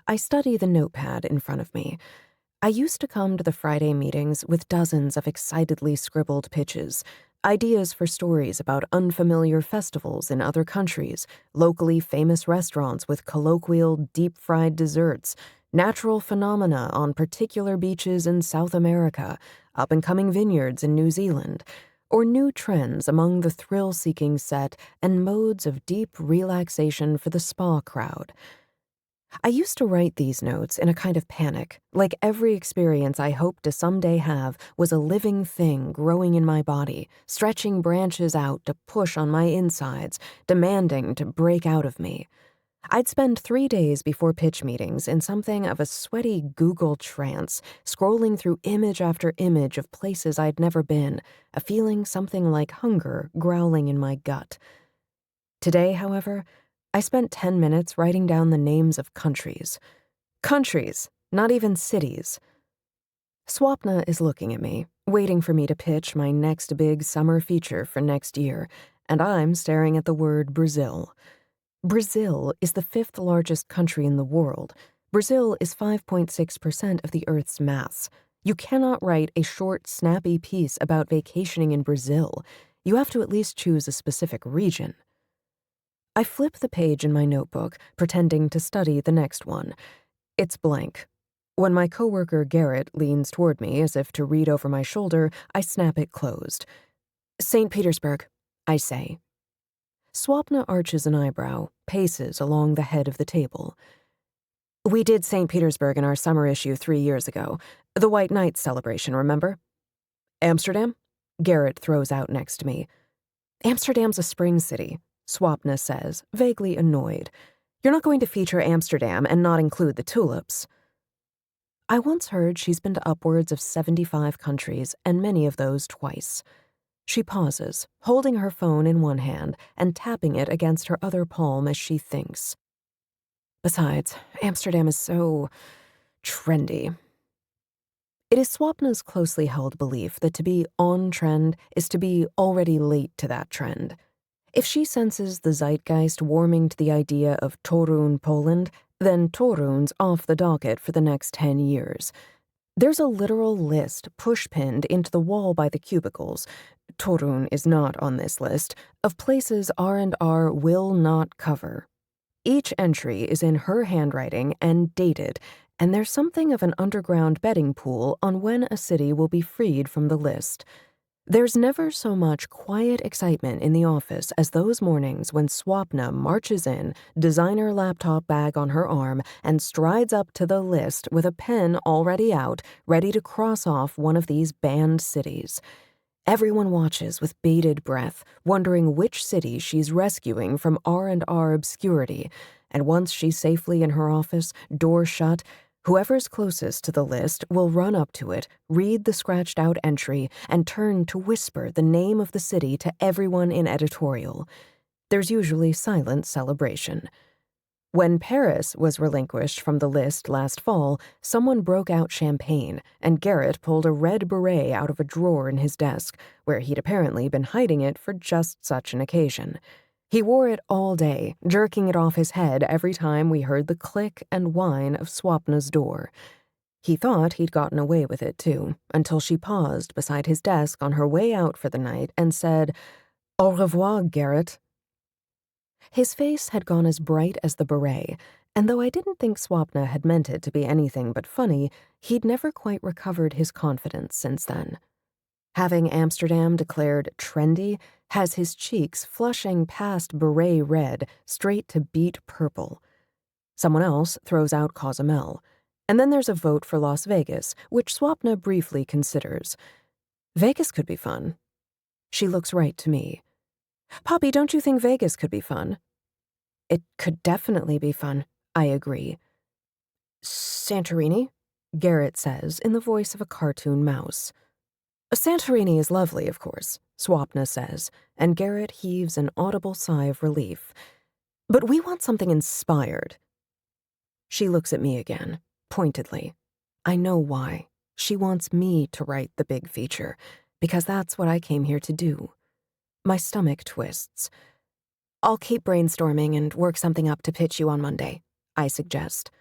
I study the notepad in front of me. I used to come to the Friday meetings with dozens of excitedly scribbled pitches, ideas for stories about unfamiliar festivals in other countries, locally famous restaurants with colloquial deep-fried desserts, natural phenomena on particular beaches in South America, up-and-coming vineyards in New Zealand, or new trends among the thrill-seeking set and modes of deep relaxation for the spa crowd. I used to write these notes in a kind of panic, like every experience I hoped to someday have was a living thing growing in my body, stretching branches out to push on my insides, demanding to break out of me. I'd spend 3 days before pitch meetings in something of a sweaty Google trance, scrolling through image after image of places I'd never been, a feeling something like hunger growling in my gut. Today, however, I spent 10 minutes writing down the names of countries. Countries, not even cities. Swapna is looking at me, waiting for me to pitch my next big summer feature for next year, and I'm staring at the word Brazil. Brazil is the 5th largest country in the world. Brazil is 5.6% of the Earth's mass. You cannot write a short, snappy piece about vacationing in Brazil. You have to at least choose a specific region. I flip the page in my notebook, pretending to study the next one. It's blank. When my coworker Garrett leans toward me as if to read over my shoulder, I snap it closed. St. Petersburg, I say. Swapna arches an eyebrow, paces along the head of the table. We did St. Petersburg in our summer issue 3 years ago. The White Nights celebration, remember? Amsterdam? Garrett throws out next to me. Amsterdam's a spring city, Swapna says, vaguely annoyed. You're not going to feature Amsterdam and not include the tulips. I once heard she's been to upwards of 75 countries, and many of those twice. She pauses, holding her phone in one hand and tapping it against her other palm as she thinks. Besides, Amsterdam is so trendy. It is Swapna's closely held belief that to be on trend is to be already late to that trend. If she senses the zeitgeist warming to the idea of Torun, Poland, then Torun's off the docket for the next 10 years. There's a literal list push-pinned into the wall by the cubicles. Torun is not on this list, of places R&R will not cover. Each entry is in her handwriting and dated, and there's something of an underground betting pool on when a city will be freed from the list. There's never so much quiet excitement in the office as those mornings when Swapna marches in, designer laptop bag on her arm, and strides up to the list with a pen already out, ready to cross off one of these banned cities. Everyone watches with bated breath, wondering which city she's rescuing from R&R obscurity, and once she's safely in her office, door shut, whoever's closest to the list will run up to it, read the scratched-out entry, and turn to whisper the name of the city to everyone in editorial. There's usually silent celebration. When Paris was relinquished from the list last fall, someone broke out champagne, and Garrett pulled a red beret out of a drawer in his desk, where he'd apparently been hiding it for just such an occasion. He wore it all day, jerking it off his head every time we heard the click and whine of Swapna's door. He thought he'd gotten away with it, too, until she paused beside his desk on her way out for the night and said, "Au revoir, Garrett." His face had gone as bright as the beret, and though I didn't think Swapna had meant it to be anything but funny, he'd never quite recovered his confidence since then. Having Amsterdam declared trendy has his cheeks flushing past beret red straight to beet purple. Someone else throws out Cozumel, and then there's a vote for Las Vegas, which Swapna briefly considers. Vegas could be fun. She looks right to me. Poppy, don't you think Vegas could be fun? It could definitely be fun, I agree. Santorini? Garrett says in the voice of a cartoon mouse. Santorini is lovely, of course, Swapna says, and Garrett heaves an audible sigh of relief. But we want something inspired. She looks at me again, pointedly. I know why. She wants me to write the big feature, because that's what I came here to do. My stomach twists. I'll keep brainstorming and work something up to pitch you on Monday, I suggest.